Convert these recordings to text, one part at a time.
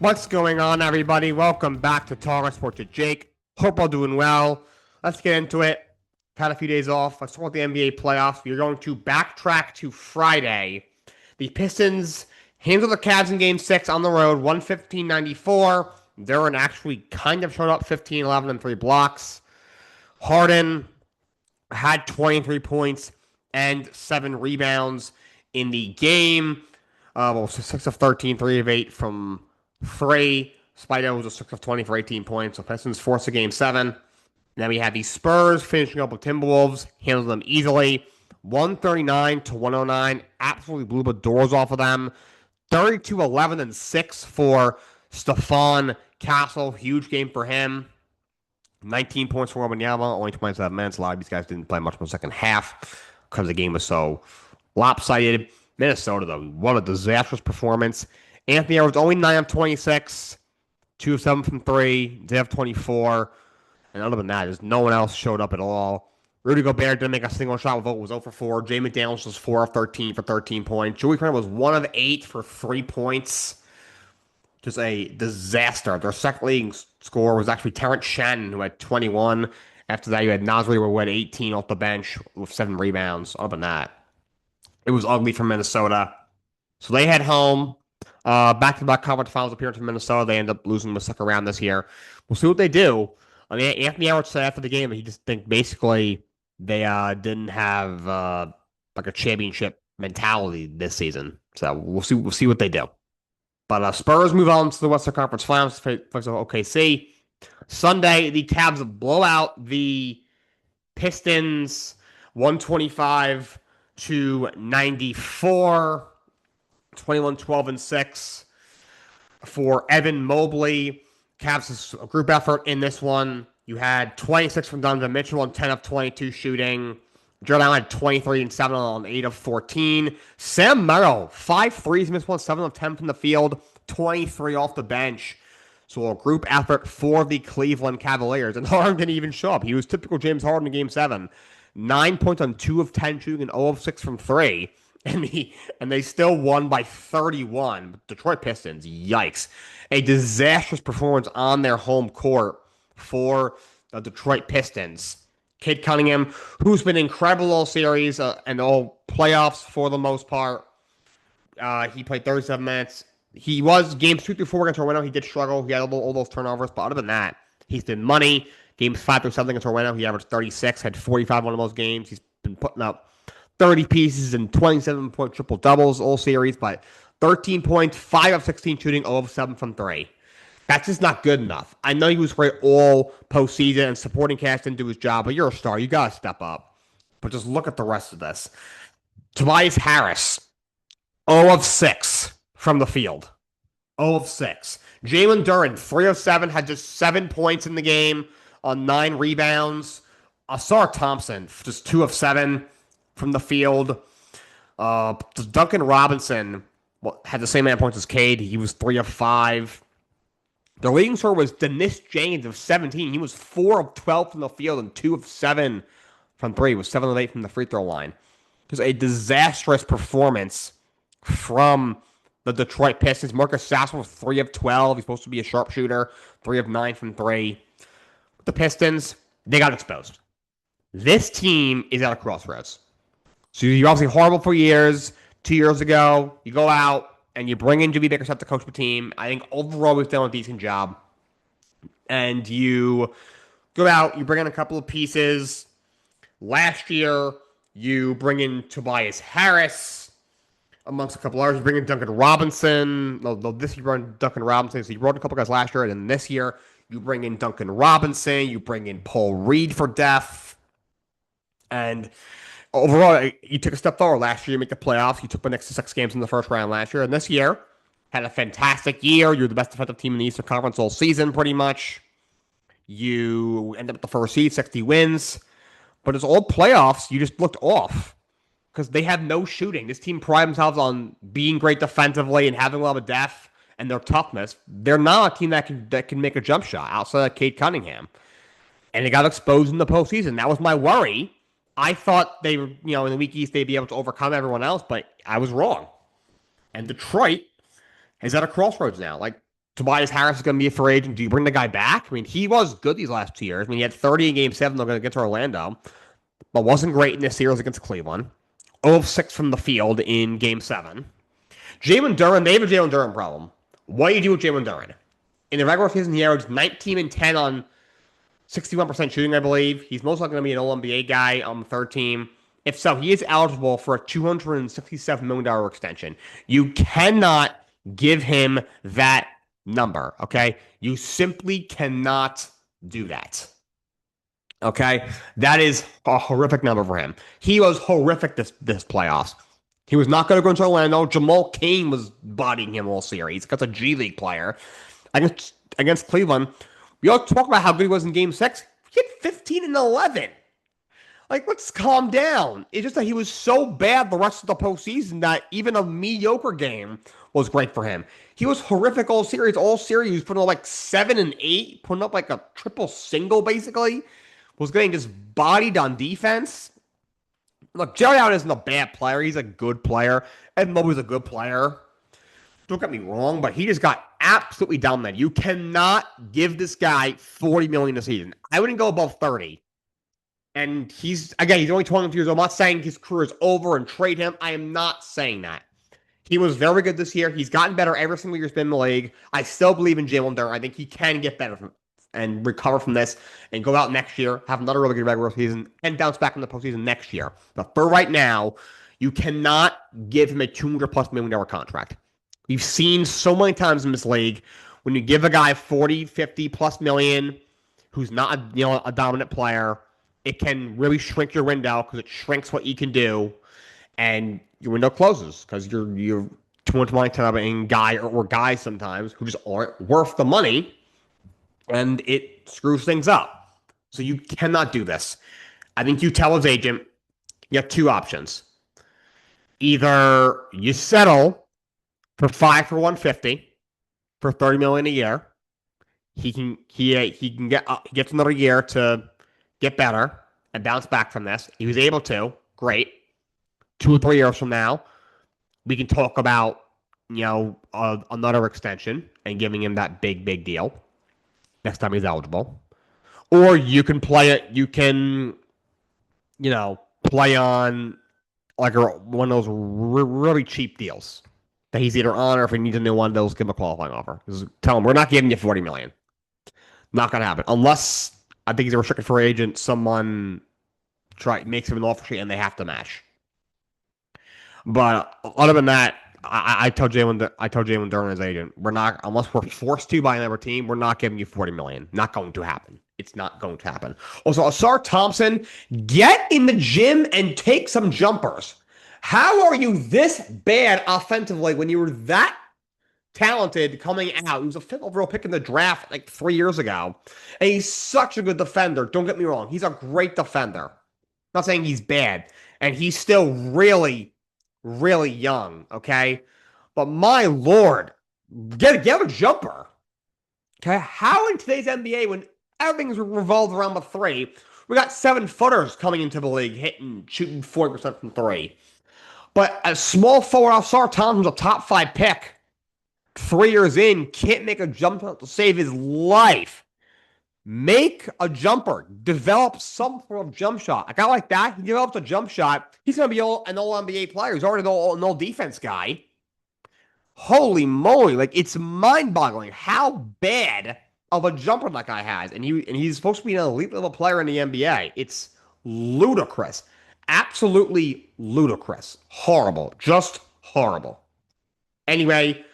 What's going on, everybody? Welcome back to Talkin Sports with Jake. Hope all doing well. Let's get into it. Had a few days off. Let's talk about the NBA playoffs. We're going to backtrack to Friday. The Pistons handled the Cavs in Game 6 on the road, 115-94. Duran actually kind of showed up 15-11 and 3 blocks. Harden had 23 points and 7 rebounds in the game. 6 of 13, 3 of 8 from 3. Spider was a 6 of 20 for 18 points. So Pistons forced a Game 7. Then we had the Spurs finishing up with Timberwolves, handled them easily. 139-109. Absolutely blew the doors off of them. 32-11 and 6 for Stephon Castle. Huge game for him. 19 points for Wembanyama, only 27 minutes. A lot of these guys didn't play much in the second half because the game was so lopsided. Minnesota, though, what a disastrous performance. Anthony Edwards only 9 of 26, 2 of 7 from 3, they have 24. And other than that, there's no one else showed up at all. Rudy Gobert didn't make a single shot. Vote was 0 for 4. Jay McDaniels was 4 of 13 for 13 points. Joey Crowder was 1 of 8 for 3 points. Just a disaster. Their second leading scorer was actually Terrence Shannon, who had 21. After that, you had Nasri, who had 18 off the bench with 7 rebounds. Other than that, it was ugly for Minnesota. So they head home. Back-to-back conference finals appearance for Minnesota. They end up losing the second round this year. We'll see what they do. I mean, Anthony Edwards said after the game that he just think basically they didn't have like a championship mentality this season. So we'll see what they do. But Spurs move on to the Western Conference Finals to face OKC. Sunday, the Cavs blow out the Pistons 125-94. 21-12 and 6 for Evan Mobley. Cavs' a group effort in this one. You had 26 from Donovan Mitchell on 10 of 22 shooting. Jordan Allen had 23 and 7 on 8 of 14. Sam Merrill, 5 threes, missed one, 7 of 10 from the field, 23 off the bench. So a group effort for the Cleveland Cavaliers. And Harden didn't even show up. He was typical James Harden in Game 7. 9 points on 2 of 10 shooting and 0 of 6 from 3. And they still won by 31. Detroit Pistons, yikes. A disastrous performance on their home court for the Detroit Pistons. Cade Cunningham, who's been incredible all series and all playoffs for the most part. He played 37 minutes. He was games 2 through 4 against Orlando. He did struggle. He had all those turnovers. But other than that, he's been money. Games 5 through 7 against Orlando, he averaged 36, had 45 one of those games. He's been putting up 30 pieces and 27-point triple-doubles all series, but 13 points, 5 of 16 shooting, 0 of 7 from 3. That's just not good enough. I know he was great all postseason and supporting cast didn't do his job, but you're a star. You got to step up. But just look at the rest of this. Tobias Harris, 0 of 6 from the field. 0 of 6. Jalen Duren, 3 of 7, had just 7 points in the game on 9 rebounds. Asar Thompson, just 2 of 7 from the field. Duncan Robinson had the same amount of points as Cade. He was 3 of 5. The leading scorer was Dennis James of 17. He was 4 of 12 from the field and 2 of 7 from 3. He was 7 of 8 from the free throw line. It was a disastrous performance from the Detroit Pistons. Marcus Sasser was 3 of 12. He's supposed to be a sharpshooter. 3 of 9 from 3. The Pistons, they got exposed. This team is at a crossroads. So you're obviously horrible for years. 2 years ago, you go out and you bring in Jimmy Bickerstaff to coach the team. I think overall we've done a decent job. And you go out, you bring in a couple of pieces. Last year, you bring in Tobias Harris, amongst a couple others. You bring in Duncan Robinson. This year you brought in Duncan Robinson. So you brought in a couple guys last year. And then this year, you bring in Duncan Robinson. You bring in Paul Reed for depth. And overall, you took a step forward last year. You make the playoffs. You took the next 6 games in the first round last year. And this year, had a fantastic year. You're the best defensive team in the Eastern Conference all season, pretty much. You end up with the first seed, 60 wins. But as all playoffs, you just looked off. Because they have no shooting. This team pride themselves on being great defensively and having a lot of depth and their toughness. They're not a team that can make a jump shot outside of Cade Cunningham. And they got exposed in the postseason. That was my worry. I thought they were, in the Week East, they'd be able to overcome everyone else, but I was wrong. And Detroit is at a crossroads now. Like, Tobias Harris is going to be a free agent. Do you bring the guy back? I mean, he was good these last 2 years. I mean, he had 30 in Game 7 against Orlando, but wasn't great in this series against Cleveland. 0 of 6 from the field in Game 7. Jalen Duren, they have a Jalen Duren problem. What do you do with Jalen Duren? In the regular season, he averaged 19 and 10 on 61% shooting, I believe. He's most likely going to be an All-NBA guy on the third team. If so, he is eligible for a $267 million extension. You cannot give him that number, okay? You simply cannot do that. Okay? That is a horrific number for him. He was horrific this playoffs. He was not going to go into Orlando. Jamal Cain was bodying him all series. That's a G League player. Against Cleveland, we all talk about how good he was in Game 6. He hit 15 and 11. Like, let's calm down. It's just that he was so bad the rest of the postseason that even a mediocre game was great for him. He was horrific all series. All series, he was putting up like 7 and 8, putting up like a triple single, basically. Was getting just bodied on defense. Look, Jerry Allen isn't a bad player. He's a good player. Ed Mobley's a good player. Don't get me wrong, but he just got absolutely dominated. You cannot give this guy $40 million a season. I wouldn't go above 30. And he's only 22 years old. I'm not saying his career is over and trade him. I am not saying that. He was very good this year. He's gotten better every single year he's been in the league. I still believe in Jalen Duren. I think he can get better and recover from this and go out next year, have another really good regular season, and bounce back in the postseason next year. But for right now, you cannot give him a $200+ million contract. We've seen so many times in this league when you give a guy 40, 50 plus million who's not a dominant player, it can really shrink your window because it shrinks what you can do, and your window closes because you're too much money to have a guy or guys sometimes who just aren't worth the money, and it screws things up. So you cannot do this. I think you tell his agent you have two options. Either you settle for 5 for 150 for $30 million a year. He gets another year to get better and bounce back from this. He was able to. Great. 2 or 3 years from now, we can talk about another extension and giving him that big deal next time he's eligible. Or you can play it. You can play on like one of those really cheap deals that he's either on, or if he needs a new one, they'll give him a qualifying offer. Just tell him we're not giving you $40 million. Not gonna happen unless I think he's a restricted free agent. Someone makes him an offer sheet and they have to match. But other than that, I told Jalen Duren, his agent, we're not, unless we're forced to by another team, we're not giving you $40 million. Not going to happen. It's not going to happen. Also, Asar Thompson, get in the gym and take some jumpers. How are you this bad offensively when you were that talented coming out? He was a 5th overall pick in the draft like 3 years ago. And he's such a good defender. Don't get me wrong. He's a great defender. I'm not saying he's bad. And he's still really, really young, okay? But my Lord, get a jumper. Okay? How in today's NBA, when everything's revolved around the three, we got 7-footers coming into the league, shooting 40% from three. But a small forward, Asar Thompson's a top 5 pick. 3 years in, can't make a jump shot to save his life. Make a jumper. Develop some form of jump shot. A guy like that, he develops a jump shot. He's going to be an all-NBA player. He's already an all-defense guy. Holy moly. Like, it's mind-boggling how bad of a jumper that guy has. And he's supposed to be an elite-level player in the NBA. It's ludicrous. Absolutely ludicrous. Horrible. Just horrible. Anyway,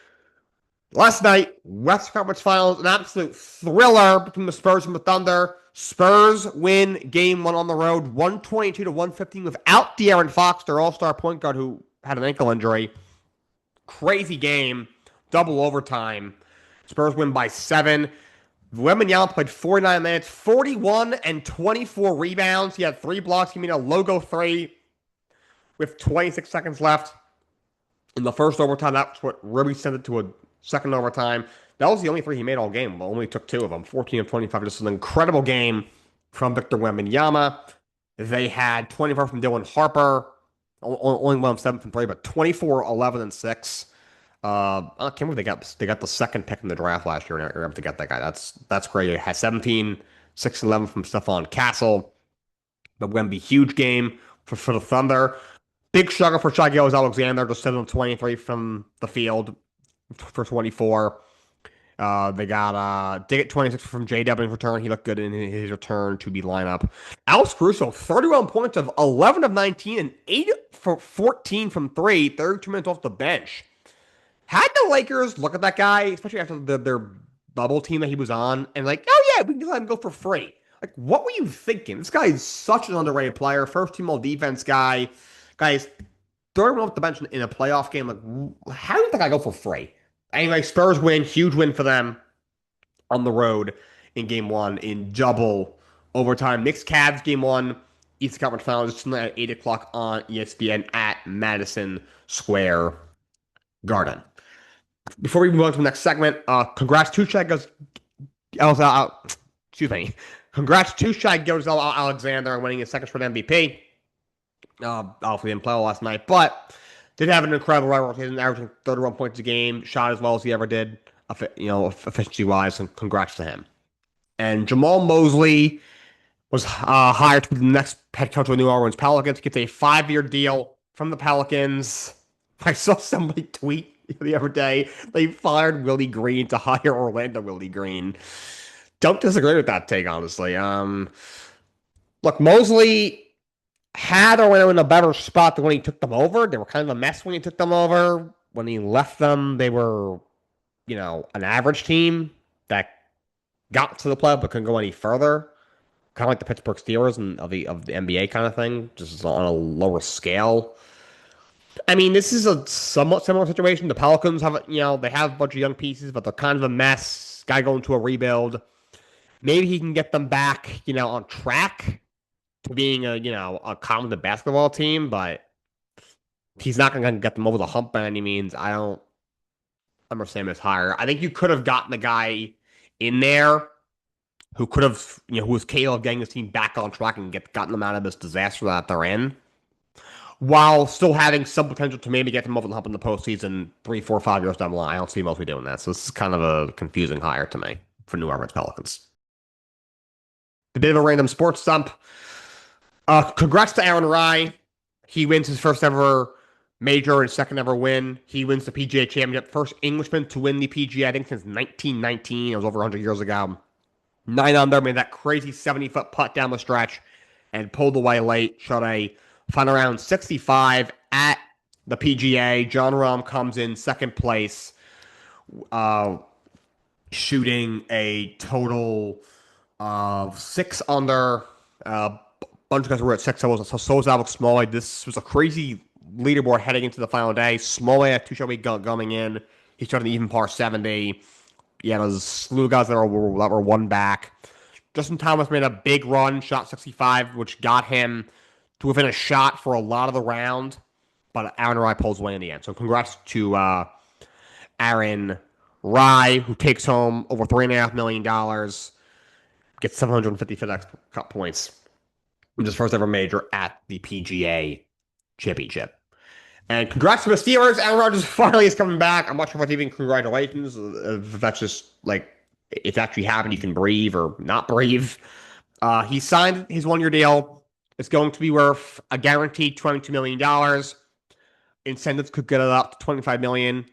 last night, West Conference Finals, an absolute thriller between the Spurs and the Thunder. Spurs win Game 1 on the road, 122-115 without De'Aaron Fox, their all-star point guard who had an ankle injury. Crazy game. Double overtime. Spurs win by 7. Wembanyama played 49 minutes, 41 and 24 rebounds. He had 3 blocks. He made a logo 3 with 26 seconds left. In the first overtime, that's what really sent it to a second overtime. That was the only 3 he made all game. Only took 2 of them, 14 of 25. This is an incredible game from Victor Wembanyama. They had 24 from Dylan Harper. Only one of 7 from 3, but 24, 11, and 6. I can't believe they got the second pick in the draft last year and they're able to get that guy. That's great. It has 17, 6, 11 from Stephon Castle. But going to be a huge game for the Thunder. Big struggle for Shai Gilgeous-Alexander, just 7 of 23 from the field for 24. They got Dig at 26 from JW in return. He looked good in his return to be lineup. Alex Caruso, 31 points of 11 of 19 and 8 for 14 from 3, 32 minutes off the bench. Had the Lakers look at that guy, especially after their bubble team that he was on, and like, oh yeah, we can let him go for free. Like, what were you thinking? This guy is such an underrated player, first team all defense guy. Guys, throw him off the bench in a playoff game. Like, how did that guy go for free? Anyway, Spurs win, huge win for them on the road in game one in double overtime. Knicks Cavs game one, Eastern Conference Finals tonight at 8 o'clock on ESPN at Madison Square Garden. Before we move on to the next segment, congrats to Shai excuse me. Congrats to Shai Gilgeous-Alexander on winning his second straight MVP. Obviously didn't play well last night, but did have an incredible regular season, averaging 31 points a game, shot as well as he ever did, efficiency-wise, and congrats to him. And Jamal Mosley was hired to be the next head coach of the New Orleans Pelicans. Gets a 5-year deal from the Pelicans. I saw somebody tweet the other day they fired Willie Green to hire Orlando Willie Green. Don't disagree with that take, honestly. Look, Mosley had Orlando in a better spot than when he took them over. They were kind of a mess when he took them over. When he left them, they were, an average team that got to the playoff but couldn't go any further. Kind of like the Pittsburgh Steelers and of the NBA kind of thing, just on a lower scale. I mean, this is a somewhat similar situation. The Pelicans have, they have a bunch of young pieces, but they're kind of a mess. Guy going to a rebuild. Maybe he can get them back, on track to being a competent basketball team, but he's not going to get them over the hump by any means. I'm saying this higher. I think you could have gotten the guy in there who could have, who was capable of getting this team back on track and gotten them out of this disaster that they're in, while still having some potential to maybe get them over the hump in the postseason 3, 4, 5 years down the line. I don't see Mosley doing that. So this is kind of a confusing hire to me for New Orleans Pelicans. A bit of a random sports stump. Congrats to Aaron Rai. He wins his first ever major and second ever win. He wins the PGA Championship. First Englishman to win the PGA, I think, since 1919. It was over 100 years ago. 9 under, made that crazy 70-foot putt down the stretch and pulled away late. Shot a final round 65 at the PGA. Jon Rahm comes in second place, shooting a total of 6 under. Bunch of guys were at 6. So was Alex Smalley. This was a crazy leaderboard heading into the final day. Smalley had 2 shot coming in. He shot an even par 70. Yeah, there's a slew of guys that were one back. Justin Thomas made a big run, shot 65, which got him to within a shot for a lot of the round. But Aaron Rai pulls away in the end. So congrats to Aaron Rai, who takes home over $3.5 million, gets 750 FedEx Cup points. His first ever major at the PGA Championship. And congrats to the Steelers. Aaron Rodgers finally is coming back. I'm not sure if it's even congratulations. If that's just like, it's actually happened, you can breathe or not breathe. He signed his 1-year deal. It's going to be worth a guaranteed $22 million. Incentives could get it up to $25 million.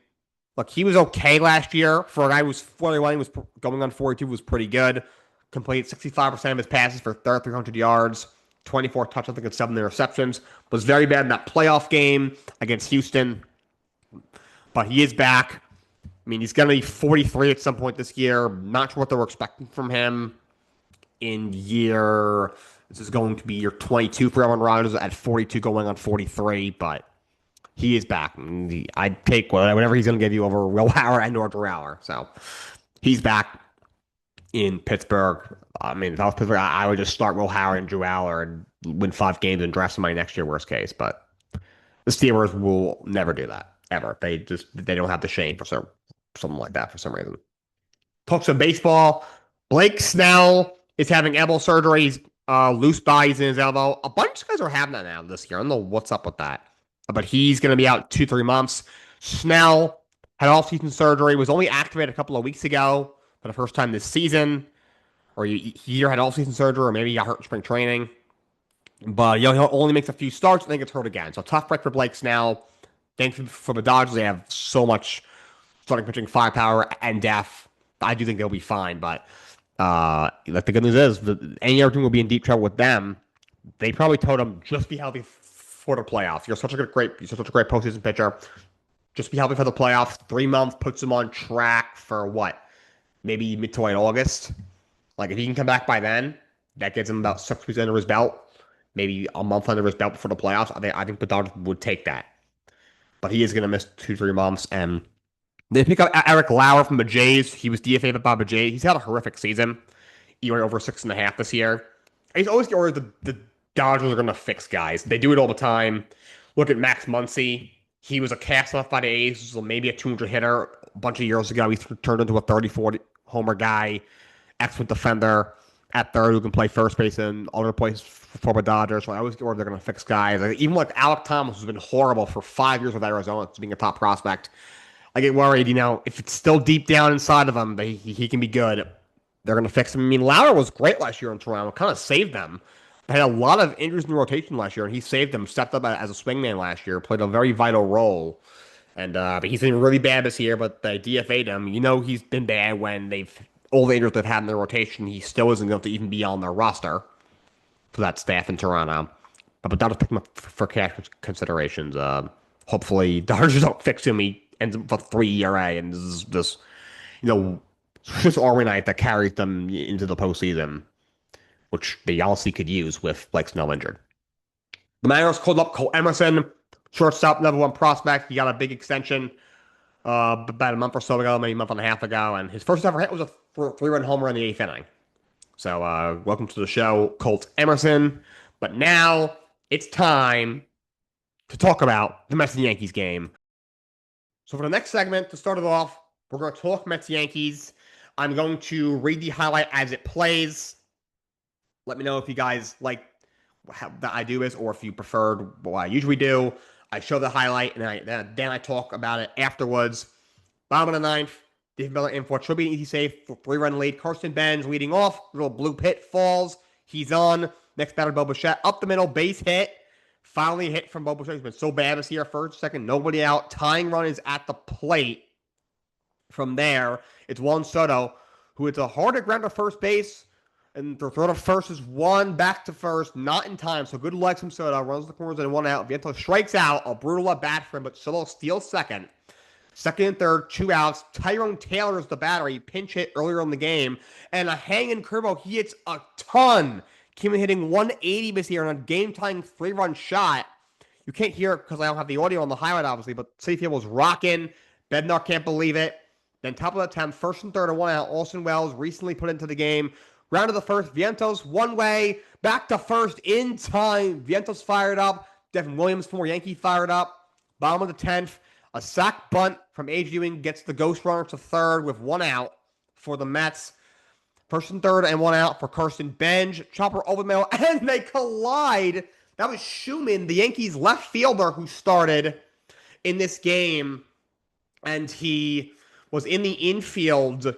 Look, he was okay last year. For a guy who was 41, he was going on 42, was pretty good. Completed 65% of his passes for 300 yards. 24 touchdowns, I think, and 7 interceptions. Was very bad in that playoff game against Houston. But he is back. I mean, he's going to be 43 at some point this year. Not sure what they were expecting from him this is going to be year 22 for Aaron Rodgers at 42 going on 43, but he is back. I'd take whatever he's going to give you over Will Howard and North Howard. So he's back in Pittsburgh. I mean, if I was Pittsburgh, I would just start Will Howard and Drew Aller and win 5 games and draft somebody next year, worst case. But the Steelers will never do that, ever. They don't have the shame for something like that for some reason. Talk some baseball. Blake Snell is having elbow surgery. He's loose bodies in his elbow. A bunch of guys are having that now this year. I don't know what's up with that. But he's going to be out 2-3 months. Snell Had off-season surgery, was only activated a couple of weeks ago for the first time this season. Or he either had off-season surgery or maybe he got hurt in spring training. But he only makes a few starts and then gets hurt again. So tough break for Blake Snell. Thankfully for the Dodgers, they have so much starting pitching firepower and depth. I do think they'll be fine. But like the good news is, any other team will be in deep trouble with them. They probably told him just be healthy for the playoffs. You're such a great postseason pitcher. Just be healthy for the playoffs. 3 months puts him on track for what? Maybe mid to late August. Like if he can come back by then, that gets him about 6 weeks under his belt. Maybe a month under his belt before the playoffs. I think the Dodgers would take that. But he is going to miss 2-3 months. And they pick up Eric Lauer from the Jays. He was DFA'd by the Jays. He's had a horrific season. He went over 6.5 this year. He's always the Dodgers are going to fix guys. They do it all the time. Look at Max Muncy. He was a cast off by the A's, so maybe a 200 hitter a bunch of years ago. He turned into a 30-40 homer guy, excellent defender at third who can play first base and other places for the Dodgers. So I always get where they're going to fix guys. Like, even like Alec Thomas, who's been horrible for 5 years with Arizona, being a top prospect. I get worried, if it's still deep down inside of him, he can be good. They're going to fix him. I mean, Lauer was great last year in Toronto, kind of saved them. They had a lot of injuries in the rotation last year, and he saved them, stepped up as a swingman last year, played a very vital role. And but he's been really bad this year, but they DFA'd him. He's been bad when all the injuries they've had in their rotation. He still isn't going to even be on their roster for that staff in Toronto. But the Dodgers pick him up for cash considerations. Hopefully, Dodgers don't fix him. He ends up with a 3 ERA, and this Swiss Army knife that carries them into the postseason, which they honestly could use with Blake Snell injured. The Mariners called up Cole Emerson, shortstop, level 1 prospect. He got a big extension about a month or so ago, maybe a month and a half ago, and his first ever hit was a 3-run homer in the 8th inning. So welcome to the show, Colt Emerson. But now it's time to talk about the Mets-Yankees game. So for the next segment, to start it off, we're going to talk Mets-Yankees. I'm going to read the highlight as it plays. Let me know if you guys like how that I do this, or if you preferred what I usually do. I show the highlight, and then I talk about it afterwards. Bottom of the 9th, Dave Miller in for should be an easy save for 3-run lead. Carson Benz leading off. Little blue pit falls. He's on. Next batter, Bo Bichette. Up the middle, base hit. Finally hit from Bo Bichette. He's been so bad this year. First, second, nobody out. Tying run is at the plate. From there, it's Juan Soto, who hits a harder ground to first base. And the throw to first is one, back to first, not in time. So good legs from Soto. Runs the corners and 1 out. Vientos strikes out. A brutal at bat for him, but Soto steals second. Second and third, 2 outs. Tyrone Taylor is the batter. He pinch hit earlier in the game. And a hanging curveball. He hits a ton. Came in hitting 180 this year on a game-tying 3-run shot. You can't hear it because I don't have the audio on the highlight, obviously, but Citi was rocking. Bednar can't believe it. Then top of the 10th, first and third and 1 out. Austin Wells recently put into the game. Round of the first, Vientos one way, back to first in time. Vientos fired up. Devin Williams, former Yankee, fired up. Bottom of the 10th, a sac bunt from A.J. Ewing gets the ghost runner to third with 1 out for the Mets. First and third and 1 out for Carson Benz. Chopper over the middle, and they collide. That was Schumann, the Yankees left fielder who started in this game. And he was in the infield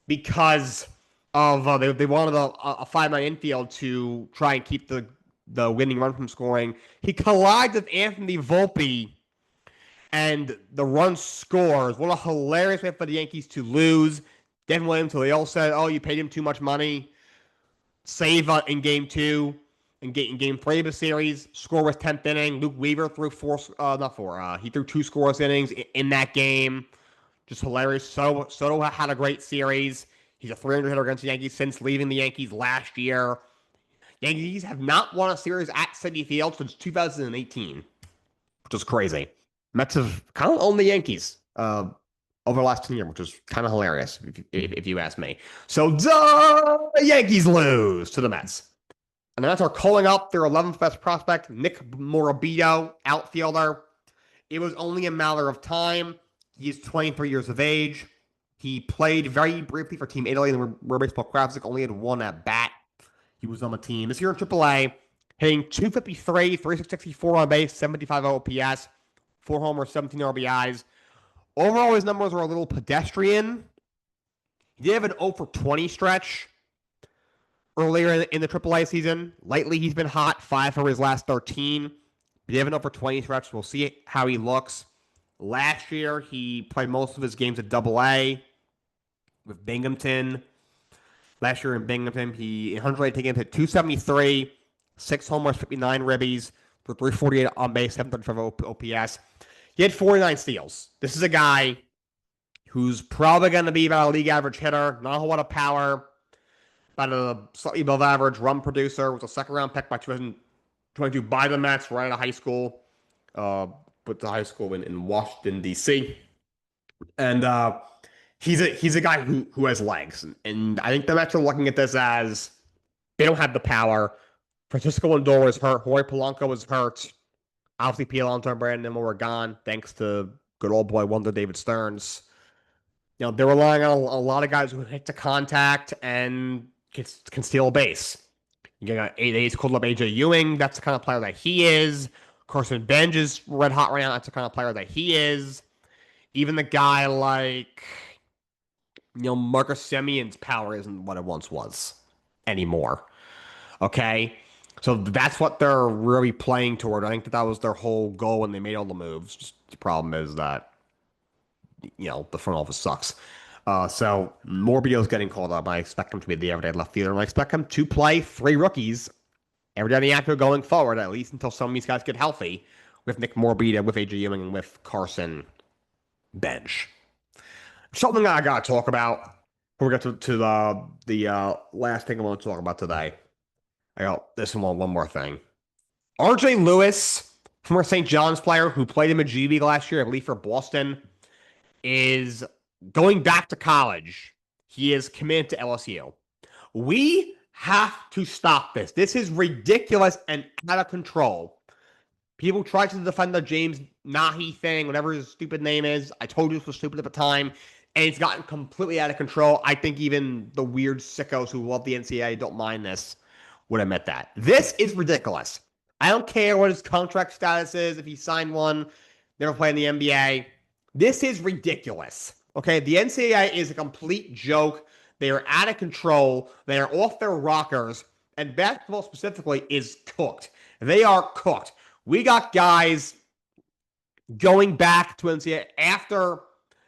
because of they wanted a 5-man infield to try and keep the winning run from scoring. He collides with Anthony Volpe, and the run scores. What a hilarious way for the Yankees to lose. Devin Williams, who they all said, "Oh, you paid him too much money." Save in game 2, in game 3 of the series. Score was 10th inning. Luke Weaver threw he threw 2 scoreless innings in that game. Just hilarious. Soto had a great series. He's a 300 hitter against the Yankees since leaving the Yankees last year. Yankees have not won a series at Citi Field since 2018, which is crazy. Mets have kind of owned the Yankees over the last 10 years, which is kind of hilarious, if you ask me. So, the Yankees lose to the Mets. And the Mets are calling up their 11th best prospect, Nick Morabito, outfielder. It was only a matter of time. He's 23 years of age. He played very briefly for Team Italy in the World Baseball Classic, only had 1 at bat. He was on the team. This year in AAA, hitting 253, 364 on base, 75 OPS, 4 homers, 17 RBIs. Overall, his numbers were a little pedestrian. He did have an 0 for 20 stretch earlier in the AAA season. Lately, he's been hot, 5 for his last 13. He did have an 0 for 20 stretch. We'll see how he looks. Last year, he played most of his games at AA with Binghamton. Last year in Binghamton, he 180 games hit 273, 6 homers, 59 ribbies, for 348 on base, 735 OPS. He had 49 steals. This is a guy who's probably going to be about a league average hitter, not a whole lot of power, about a slightly above average run producer, was a second round pick by 2022 by the Mets right out of high school, but the high school in Washington, D.C. And he's a guy who has legs. And I think the Mets are looking at this as they don't have the power. Francisco Lindor is hurt. Jorge Polanco was hurt. Obviously, P.L. and Brandon Nimmo were gone, thanks to good old boy wonder David Stearns. They're relying on a lot of guys who hit the contact and can steal a base. You got 8 called up A.J. Ewing. That's the kind of player that he is. Carson Bench is red hot right now. That's the kind of player that he is. Even the guy like, Marcus Semion's power isn't what it once was anymore. Okay? So that's what they're really playing toward. I think that was their whole goal when they made all the moves. Just the problem is that, the front office sucks. So Morbidel's getting called up. I expect him to be the everyday left fielder. And I expect him to play 3 rookies every day in the actor going forward, at least until some of these guys get healthy, with Nick Morbidelli, with A.J. Ewing, and with Carson Bench. Something I got to talk about before we get to the last thing I want to talk about today. I got this one more thing. R.J. Lewis, former St. John's player who played in the G League last year, I believe for Boston, is going back to college. He is committed to LSU. We have to stop this. This is ridiculous and out of control. People try to defend the James Nahi thing, whatever his stupid name is. I told you this was stupid at the time, and it's gotten completely out of control. I think even the weird sickos who love the NCAA don't mind this would admit that. This is ridiculous. I don't care what his contract status is, if he signed one, never played in the NBA. This is ridiculous. Okay, the NCAA is a complete joke. They are out of control. They are off their rockers. And basketball specifically is cooked. They are cooked. We got guys going back to NCAA after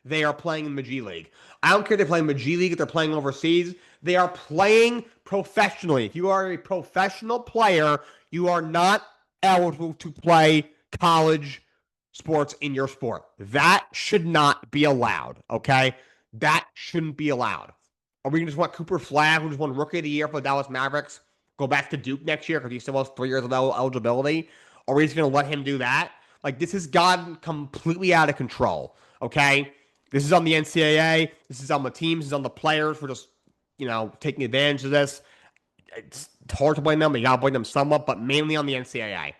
they are playing in the G League. I don't care if they're playing the G League, if they're playing overseas. They are playing professionally. If you are a professional player, you are not eligible to play college sports in your sport. That should not be allowed, okay? That shouldn't be allowed. Are we going to just want Cooper Flagg, who just won Rookie of the Year for the Dallas Mavericks, go back to Duke next year because he still has 3 years of eligibility? Are we just going to let him do that? Like, this has gotten completely out of control, okay? This is on the NCAA. This is on the teams. This is on the players for just, taking advantage of this. It's hard to blame them. You got to blame them somewhat, but mainly on the NCAA.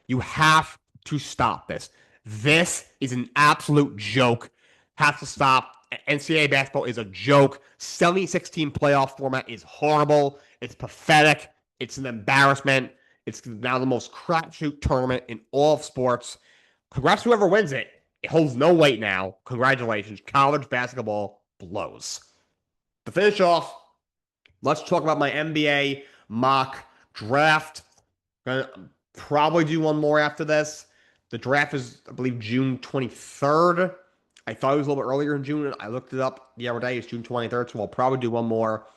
You have to stop this. This is an absolute joke. Has to stop. NCAA basketball is a joke. 76-team playoff format is horrible. It's pathetic. It's an embarrassment. It's now the most crapshoot tournament in all of sports. Congrats to whoever wins it. It holds no weight now. Congratulations. College basketball blows. To finish off, let's talk about my NBA mock draft. I'm going to probably do one more after this. The draft is, I believe, June 23rd. I thought it was a little bit earlier in June. I looked it up the other day. It's June 23rd, so I'll probably do one more.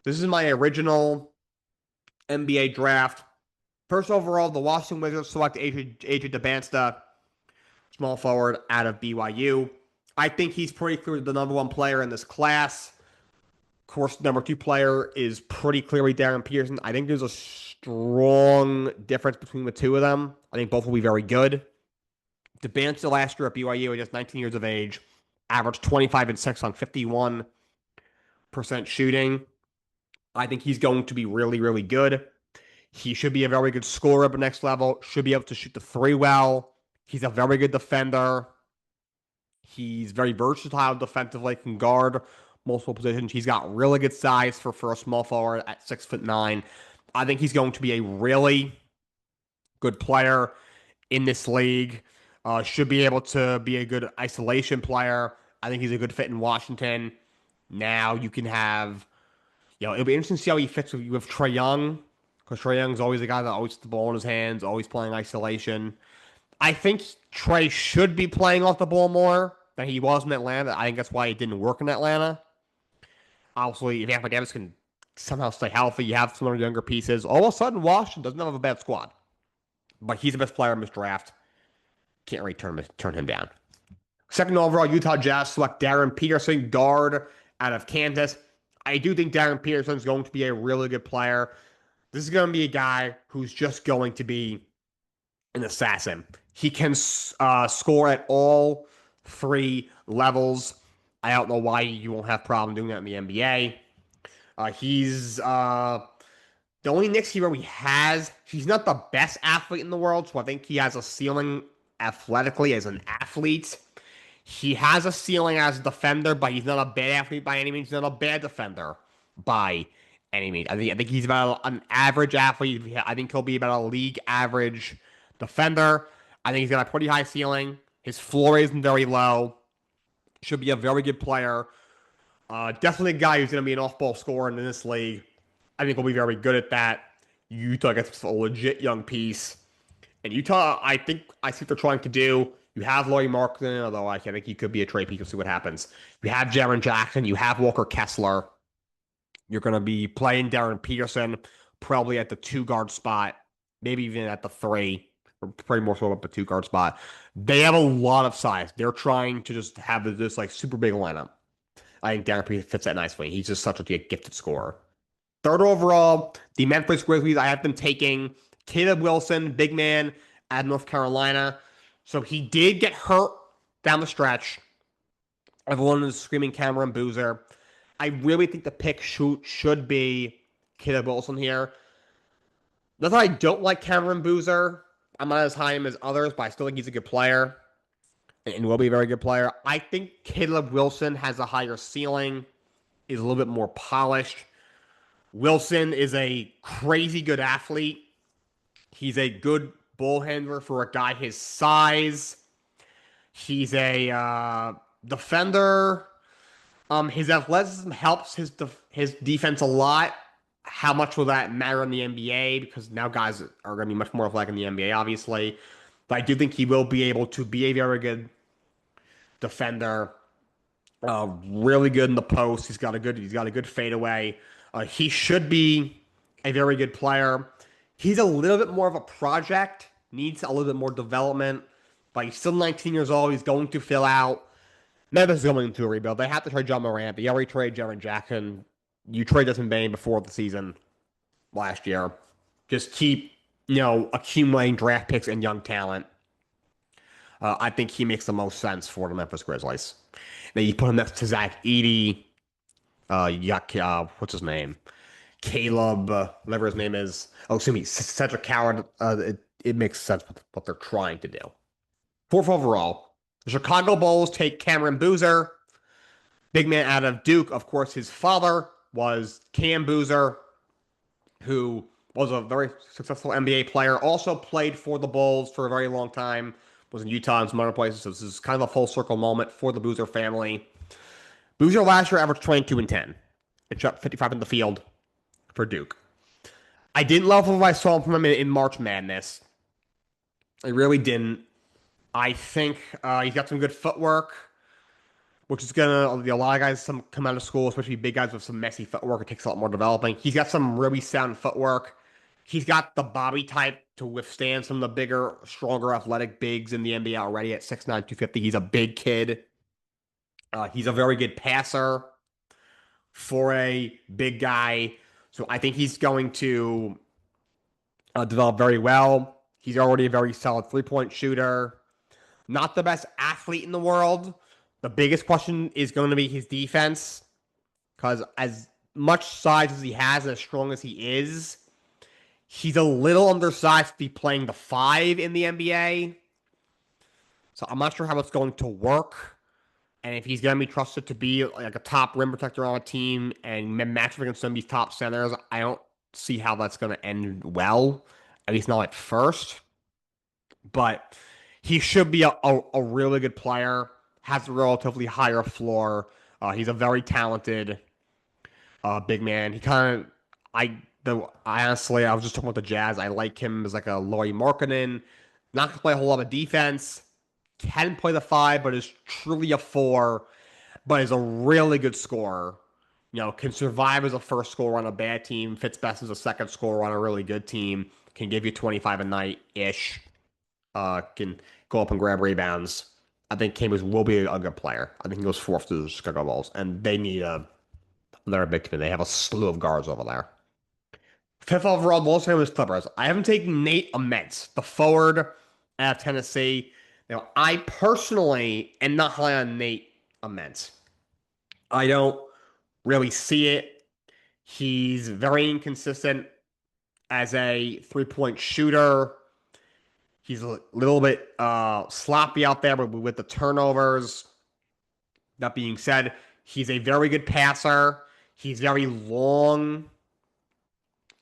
This is my original NBA draft. First overall, the Washington Wizards select AJ DeBansta, small forward out of BYU. I think he's pretty clearly the number 1 player in this class. Of course, number 2 player is pretty clearly Darren Peterson. I think there's a strong difference between the two of them. I think both will be very good. DeBansta last year at BYU, just 19 years of age, averaged 25 and 6 on 51% shooting. I think he's going to be really, really good. He should be a very good scorer at the next level. Should be able to shoot the 3 well. He's a very good defender. He's very versatile defensively, can guard multiple positions. He's got really good size for a small forward at 6'9". I think he's going to be a really good player in this league. Should be able to be a good isolation player. I think he's a good fit in Washington. Now you can have, it'll be interesting to see how he fits with Trae Young, because Trae Young's always a guy that always has the ball in his hands, always playing isolation. I think Trae should be playing off the ball more than he was in Atlanta. I think that's why it didn't work in Atlanta. Obviously, if Anthony Davis can somehow stay healthy, you have some of the younger pieces. All of a sudden, Washington doesn't have a bad squad. But he's the best player in this draft. Can't really turn him down. Second overall, Utah Jazz select Darren Peterson, guard out of Kansas. I do think Darren Peterson is going to be a really good player. This is going to be a guy who's just going to be an assassin. He can score at all three levels. I don't know why you won't have problem doing that in the NBA. He's the only Knicks hero he has. He's not the best athlete in the world, so I think he has a ceiling athletically as an athlete. He has a ceiling as a defender, but he's not a bad athlete by any means. He's not a bad defender by any means. I think he's about an average athlete. I think he'll be about a league average defender. I think he's got a pretty high ceiling. His floor isn't very low. Should be a very good player. Definitely a guy who's going to be an off-ball scorer in this league. I think will be very good at that. Utah gets a legit young piece. And Utah, I think I see what they're trying to do. You have Laurie Markkinen, although I think he could be a trade piece. We'll see what happens. You have Jaren Jackson. You have Walker Kessler. You're going to be playing Darren Peterson probably at the 2 guard spot, maybe even at the 3, or probably more so up the 2 guard spot. They have a lot of size. They're trying to just have this like super big lineup. I think Darren Peterson fits that nicely. He's just such a gifted scorer. Third overall, the Memphis Grizzlies. I have them taking Caleb Wilson, big man, out of North Carolina. So he did get hurt down the stretch. Everyone is screaming Cameron Boozer. I really think the pick should be Caleb Wilson here. Not that I don't like Cameron Boozer. I'm not as high him as others, but I still think he's a good player and will be a very good player. I think Caleb Wilson has a higher ceiling, is a little bit more polished. Wilson is a crazy good athlete. He's a good ball handler for a guy his size. He's a defender. His athleticism helps his defense a lot. How much will that matter in the NBA? Because now guys are going to be much more athletic in the NBA, obviously. But I do think he will be able to be a very good defender. Really good in the post. He's got a good fadeaway. He should be a very good player. He's a little bit more of a project, needs a little bit more development, but he's still 19 years old. He's going to fill out. Memphis is going into a rebuild. They have to trade John Morant. They already traded Jaren Jackson. You trade Desmond Bane before the season last year. Just keep, accumulating draft picks and young talent. I think he makes the most sense for the Memphis Grizzlies. Then you put him next to Zach Edey. What's his name? Caleb, whatever his name is. Oh, excuse me, Cedric Howard. It makes sense what they're trying to do. Fourth overall, the Chicago Bulls take Cameron Boozer, big man out of Duke. Of course, his father was Cam Boozer, who was a very successful NBA player. Also played for the Bulls for a very long time. Was in Utah and some other places. So this is kind of a full circle moment for the Boozer family. Boozer last year averaged 22 and 10. It shot 55 in the field for Duke. I didn't love what I saw from him in March Madness. I really didn't. I think he's got some good footwork, which is going to, a lot of guys come out of school, especially big guys with some messy footwork. It takes a lot more developing. He's got some really sound footwork. He's got the body type to withstand some of the bigger, stronger, athletic bigs in the NBA already at 6'9", 250. He's a big kid. He's a very good passer for a big guy. So I think he's going to develop very well. He's already a very solid three-point shooter. Not the best athlete in the world. The biggest question is going to be his defense. Because as much size as he has and as strong as he is, he's a little undersized to be playing the 5 in the NBA. So I'm not sure how it's going to work. And if he's going to be trusted to be like a top rim protector on a team and match against some of these top centers, I don't see how that's going to end well. At least not at first. But he should be a really good player. Has a relatively higher floor. He's a very talented big man. He kind of I honestly I was just talking about the Jazz. I like him as like a Laurie Markkinen. Not gonna play a whole lot of defense. Can play the five, but is truly a four. But is a really good scorer. Can survive as a first scorer on a bad team. Fits best as a second scorer on a really good team. Can give you 25 a night ish. Can go up and grab rebounds. I think Cambridge will be a good player. I think he goes fourth to the Chicago Bulls, and they need they're a big team. They have a slew of guards over there. Fifth overall, Los Angeles Clippers. I haven't taken Nate Amends, the forward out of Tennessee. Now, I personally am not high on Nate Amends. I don't really see it. He's very inconsistent as a three-point shooter. He's a little bit sloppy out there with the turnovers. That being said, he's a very good passer. He's very long,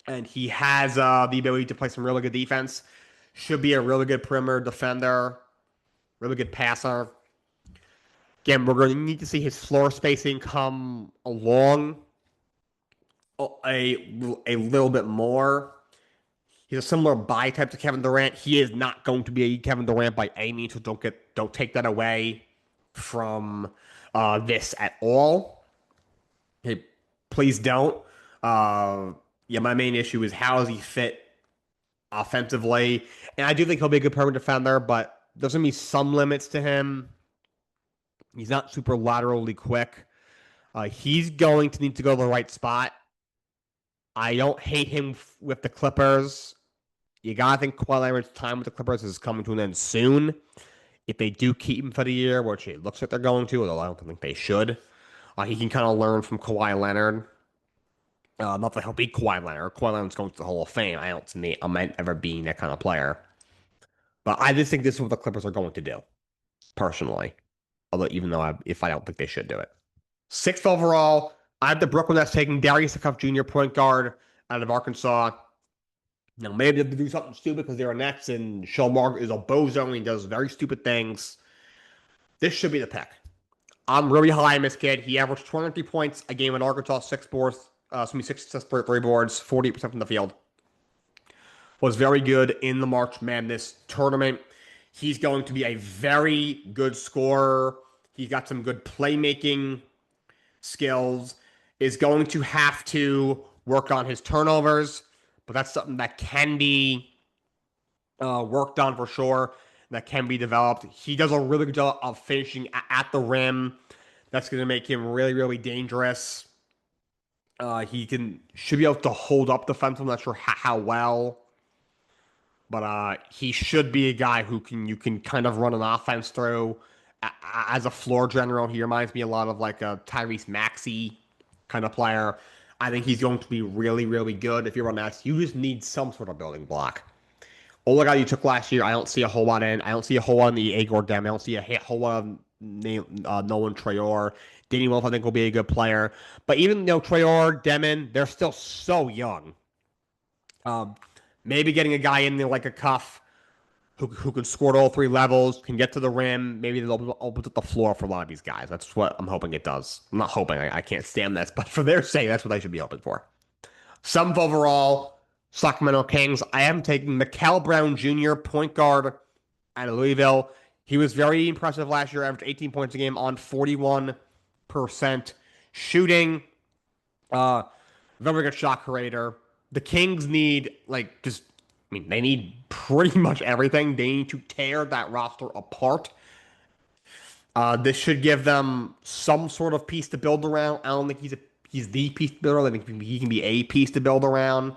and he has the ability to play some really good defense. Should be a really good perimeter defender, really good passer. Again, we're going to need to see his floor spacing come along a little bit more. He's a similar buy type to Kevin Durant. He is not going to be a Kevin Durant by any means, so don't take that away from this at all. Hey, please don't. Yeah, my main issue is how does he fit offensively, and I do think he'll be a good perimeter defender, but there's gonna be some limits to him. He's not super laterally quick. He's going to need to go to the right spot. I don't hate him with the Clippers. You gotta think Kawhi Leonard's time with the Clippers is coming to an end soon. If they do keep him for the year, which it looks like they're going to, although I don't think they should, he can kind of learn from Kawhi Leonard. Not that he'll be Kawhi Leonard. Kawhi Leonard's going to the Hall of Fame. I don't see him ever being that kind of player. But I just think this is what the Clippers are going to do, personally. Although, even though if I don't think they should do it. Sixth overall, I have the Brooklyn Nets taking Darius Lecoq Jr., point guard out of Arkansas. Now, maybe they'll do something stupid because they're Nets and Sean Mark is a bozo and he does very stupid things. This should be the pick. I'm really high on this kid. He averaged 23 points a game in Arkansas, six three boards, 48% from the field. Was very good in the March Madness tournament. He's going to be a very good scorer. He's got some good playmaking skills. Is going to have to work on his turnovers, but that's something that can be worked on for sure. That can be developed. He does a really good job of finishing at the rim. That's going to make him really, really dangerous. He should be able to hold up defense. I'm not sure how well, but he should be a guy who you can kind of run an offense through as a floor general. He reminds me a lot of like a Tyrese Maxey kind of player. I think he's going to be really, really good. If you're on that, you just need some sort of building block. Older guy you took last year, I don't see a whole lot in. I don't see a whole lot in the Agor Dem. I don't see a whole lot of Nolan Traore. Danny Wolf, I think, will be a good player. But even though Traore, Demon, they're still so young. Maybe getting a guy in there like a Cuff who can score at all three levels, can get to the rim. Maybe they'll open up the floor for a lot of these guys. That's what I'm hoping it does. I'm not hoping. I can't stand this. But for their sake, that's what I should be hoping for. Seventh overall, Sacramento Kings. I am taking Mikal Brown Jr., point guard out of Louisville. He was very impressive last year, averaged 18 points a game on 41% shooting. Very good shot creator. The Kings need, they need pretty much everything. They need to tear that roster apart. This should give them some sort of piece to build around. I don't think he's the piece to build around. I think he can be a piece to build around.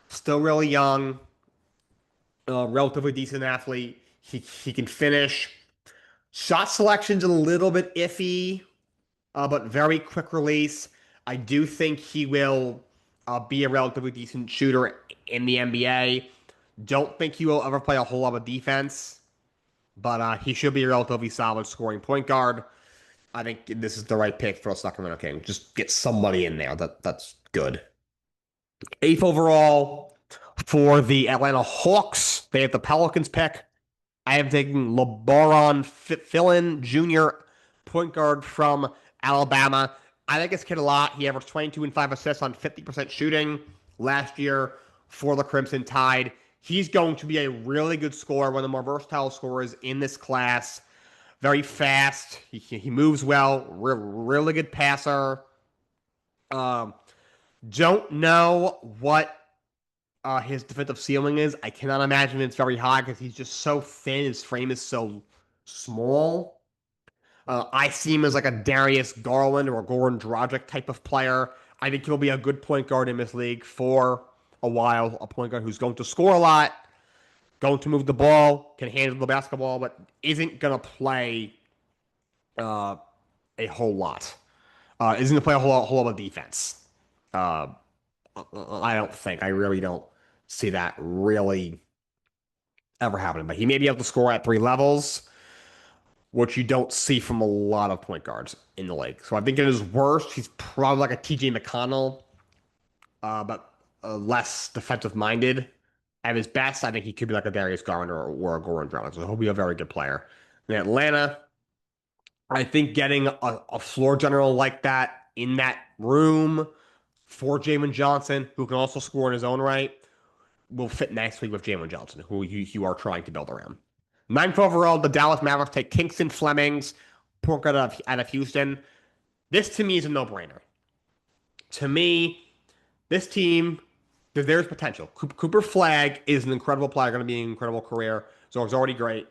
Still really young. Relatively decent athlete. He can finish. Shot selection's a little bit iffy, but very quick release. I do think he will be a relatively decent shooter in the NBA. Don't think he will ever play a whole lot of defense, but he should be a relatively solid scoring point guard. I think this is the right pick for a Sacramento King. Just get somebody in there. That's good. Eighth overall for the Atlanta Hawks. They have the Pelicans pick. I am taking LeBaron Fillin Jr., point guard from Alabama. I like this kid a lot. He averaged 22 and 5 assists on 50% shooting last year for the Crimson Tide. He's going to be a really good scorer, one of the more versatile scorers in this class. Very fast. He moves well. Really good passer. Um, don't know what his defensive ceiling is. I cannot imagine it's very high because he's just so thin. His frame is so small. I see him as like a Darius Garland or a Goran Dragic type of player. I think he'll be a good point guard in this league for a while. A point guard who's going to score a lot, going to move the ball, can handle the basketball, but isn't going to play uh, a whole lot. Isn't going to play a whole lot of defense. Uh, I don't think. I really don't see that really ever happening. But he may be able to score at 3 levels, which you don't see from a lot of point guards in the league. So I think at his worst, he's probably like a TJ McConnell, but less defensive minded. At his best, I think he could be like a Darius Garland or a Goran Dragic. So he'll be a very good player. In Atlanta, I think getting a floor general like that in that room for Jalen Johnson, who can also score in his own right, will fit nicely with Jalen Johnson, who you are trying to build around. 9th overall, the Dallas Mavericks take Kingston Flemings, point guard out of Houston. This to me is a no-brainer. To me, this team, there's potential. Cooper Flagg is an incredible player, going to be an incredible career. So it's already great.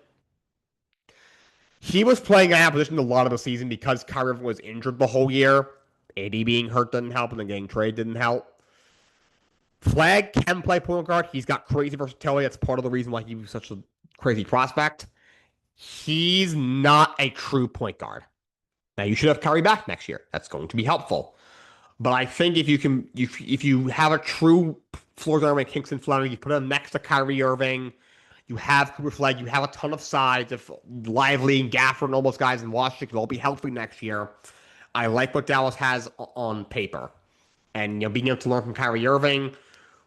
He was playing out of position a lot of the season because Kyrie was injured the whole year. AD being hurt didn't help, and then getting traded didn't help. Flagg can play point guard. He's got crazy versatility. That's part of the reason why he was such a crazy prospect. He's not a true point guard. Now you should have Kyrie back next year. That's going to be helpful. But I think if you have a true floor general like Kingston Fleming, you put him next to Kyrie Irving, you have Cooper Flagg, you have a ton of sides. If Lively and Gafford and all those guys in Washington will all be healthy next year, I like what Dallas has on paper. And being able to learn from Kyrie Irving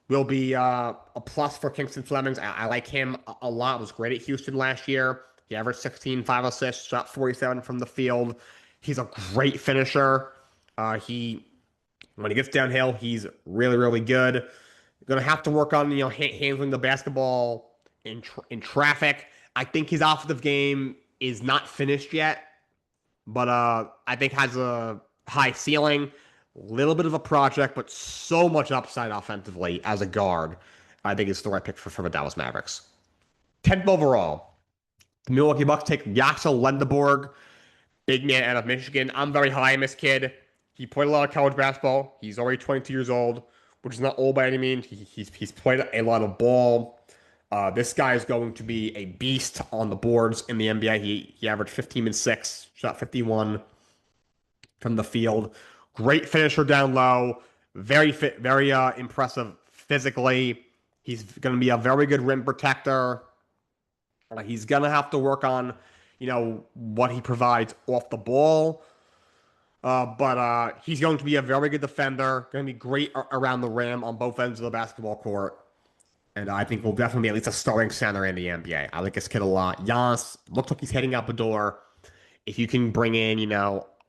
will be a plus for Kingston Flemings. I like him a lot. Was great at Houston last year. He averaged 16, 5 assists, shot 47 from the field. He's a great finisher. When he gets downhill, he's really, really good. Going to have to work on handling the basketball in traffic. I think his offensive game is not finished yet, but I think has a high ceiling. Little bit of a project, but so much upside offensively as a guard. I think it's the right pick for the Dallas Mavericks. 10th overall, the Milwaukee Bucks take Yaxel Lendeborg, big man out of Michigan. I'm very high on this kid. He played a lot of college basketball. He's already 22 years old, which is not old by any means. He's played a lot of ball. This guy is going to be a beast on the boards in the NBA. He averaged 15 and 6, shot 51 from the field. Great finisher down low. Very fit, very impressive physically. He's going to be a very good rim protector. He's going to have to work on, what he provides off the ball. But he's going to be a very good defender. Going to be great around the rim on both ends of the basketball court. And I think will definitely be at least a starting center in the NBA. I like this kid a lot. Giannis looks like he's heading out the door. If you can bring in,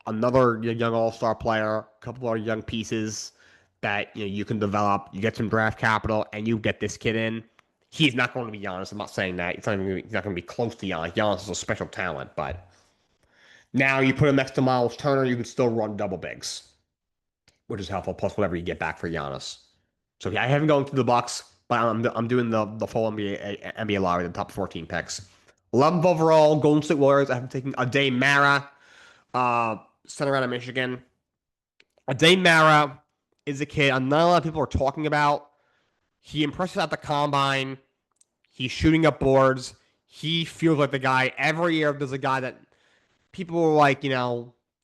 another young all-star player, a couple of young pieces that you can develop, you get some draft capital, and you get this kid in. He's not going to be Giannis. I'm not saying that. He's not going to be close to Giannis. Giannis is a special talent, but now you put him next to Miles Turner, you can still run double bigs, which is helpful. Plus whatever you get back for Giannis. So I haven't gone to the Bucks, but I'm doing the full NBA lottery, the top 14 picks. 11th overall, Golden State Warriors. I'm taking Ade Mara, center out of Michigan. Ade Mara is a kid not a lot of people are talking about. He impresses at the combine. He's shooting up boards. He feels like the guy. Every year there's a guy that people are like,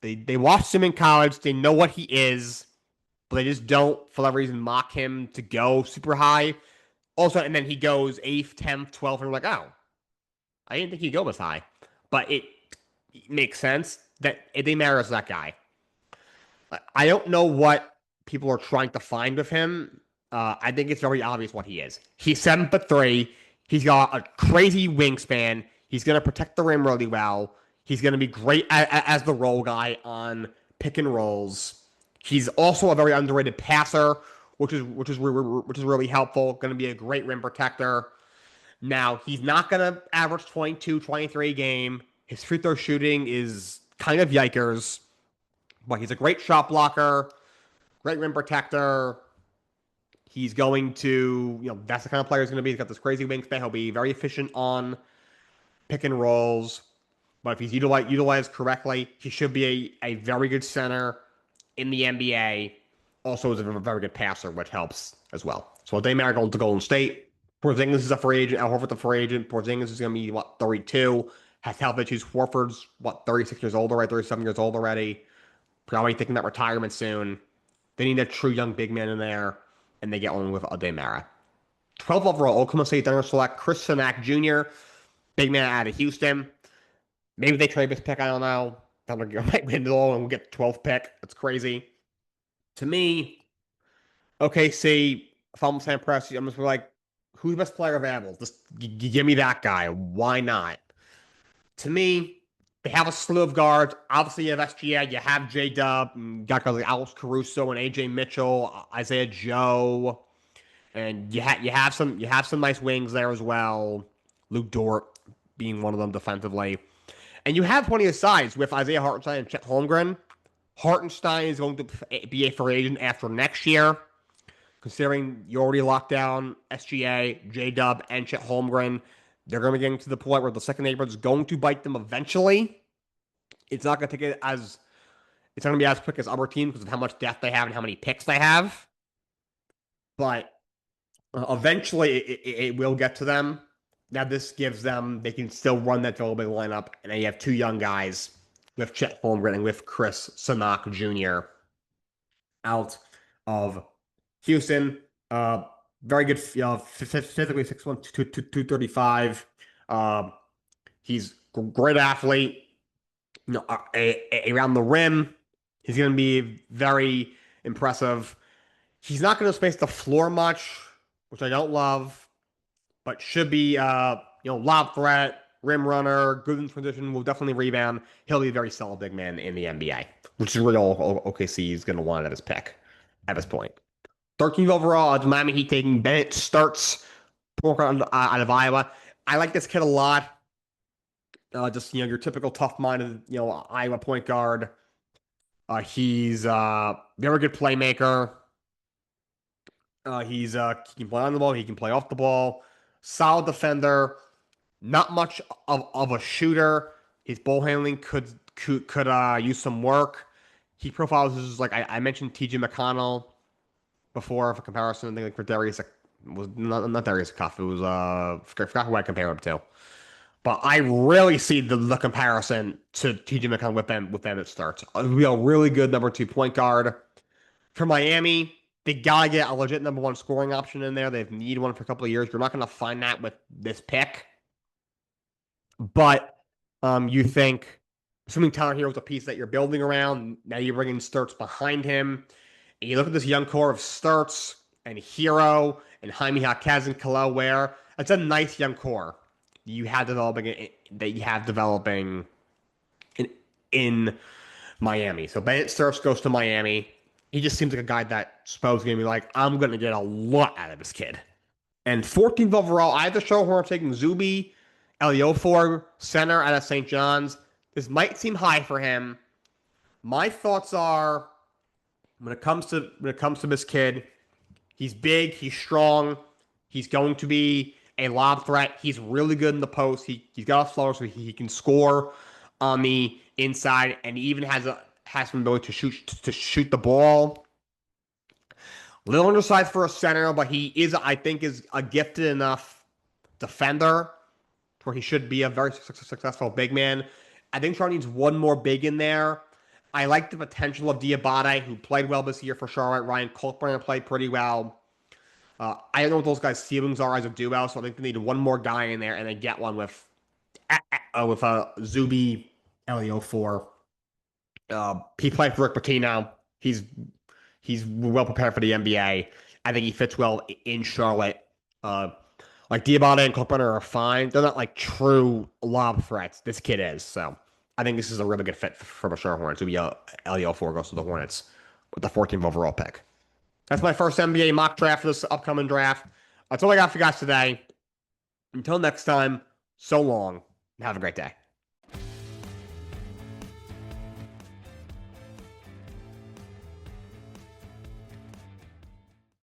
they watched him in college. They know what he is, but they just don't, for that reason, mock him to go super high. Also, and then he goes 8th, 10th, 12th, and we're like, oh, I didn't think he'd go this high. But it makes sense that Ade Mara is that guy. I don't know what people are trying to find with him. I think it's very obvious what he is. He's 7'3". He's got a crazy wingspan. He's going to protect the rim really well. He's going to be great as the roll guy on pick and rolls. He's also a very underrated passer, which is really helpful. Going to be a great rim protector. Now, he's not going to average 22, 23 a game. His free throw shooting is kind of yikers, but he's a great shot blocker, great rim protector. He's going to, that's the kind of player he's going to be. He's got this crazy wingspan. He'll be very efficient on pick and rolls. But if he's utilized correctly, he should be a very good center in the NBA. Also is a very good passer, which helps as well. So Dame going to Golden State. Porzingis is a free agent. Al Horford's a free agent. Porzingis is going to be, 32. Has health issues. Horford's, 36 years old already, 37 years old already. Probably thinking about retirement soon. They need a true young big man in there, and they get one with Ademara. 12 overall, Oklahoma State Thunder select Chris Sinak Jr., big man out of Houston. Maybe they trade this pick, I don't know. Thunder might win it all, and we'll get the 12th pick. That's crazy. To me, OKC, if I'm Sam Presti, I'm just like, who's the best player available? Just give me that guy. Why not? To me, they have a slew of guards. Obviously, you have SGA, you have J-Dub, got guys like Alex Caruso and AJ Mitchell, Isaiah Joe, and you have some nice wings there as well. Luke Dort being one of them defensively. And you have plenty of sides with Isaiah Hartenstein and Chet Holmgren. Hartenstein is going to be a free agent after next year, considering you already locked down SGA, J-Dub, and Chet Holmgren. They're going to be getting to the point where the second neighborhood is going to bite them eventually. It's not going to take it as it's not going to be as quick as other teams because of how much depth they have and how many picks they have. But eventually, it will get to them. Now, this gives them, they can still run that double big lineup, and then you have two young guys with Chet Holmgren and with Chris Sinak Jr. out of Houston. Very good, physically 6'1", 235. He's a great athlete. Around the rim, he's going to be very impressive. He's not going to space the floor much, which I don't love, but should be, lob threat, rim runner, good in transition, will definitely rebound. He'll be a very solid big man in the NBA, which is really all OKC is going to want at his pick at this point. 13th overall, the Miami Heat taking Bennett Starts out of Iowa. I like this kid a lot. Just your typical tough-minded Iowa point guard. He's very good playmaker. He can play on the ball. He can play off the ball. Solid defender. Not much of a shooter. His ball handling could use some work. He profiles as like I mentioned T.J. McConnell before for comparison. I think like for Darius was not Darius Cuff. It was forgot who I compare him to. But I really see the comparison to T.J. McConnell with them. It starts a really good number 2 point guard for Miami. They gotta get a legit number 1 scoring option in there. They've needed one for a couple of years. You're not gonna find that with this pick. But you think, assuming Tyler Hero's a piece that you're building around, now you bring in Sturts behind him, and you look at this young core of Sturts and Hero and Jaime Jaquez and Khalil Ware. It's a nice young core you have developing in Miami. So Bennett Sturts goes to Miami. He just seems like a guy that's supposed to be like, I'm going to get a lot out of this kid. And 14th overall, I have the Showhorn taking Zuby Eliofor, center out of St. John's. This might seem high for him. My thoughts are, when it comes to this kid, he's big, he's strong, he's going to be a lob threat. He's really good in the post. He's got a floor, so he can score on the inside, and he even has some ability to shoot the ball. A little undersized for a center, but he is, I think, is a gifted enough defender where he should be a very successful big man. I think Charlotte needs one more big in there. I like the potential of Diabate, who played well this year for Charlotte. Ryan Colkburn played pretty well. I don't know what those guys' ceilings are as a duo, so I think they need one more guy in there, and they get one with Zuby Eliofor. He played for Rick Pitino. He's well prepared for the NBA. I think he fits well in Charlotte. Like Like Diabate and Cookbrenner are fine. They're not like true lob threats. This kid is. So I think this is a really good fit for the Charlotte Hornets. It would be LEO4 goes to the Hornets with the 14th overall pick. That's my first NBA mock draft for this upcoming draft. That's all I got for you guys today. Until next time, so long and have a great day.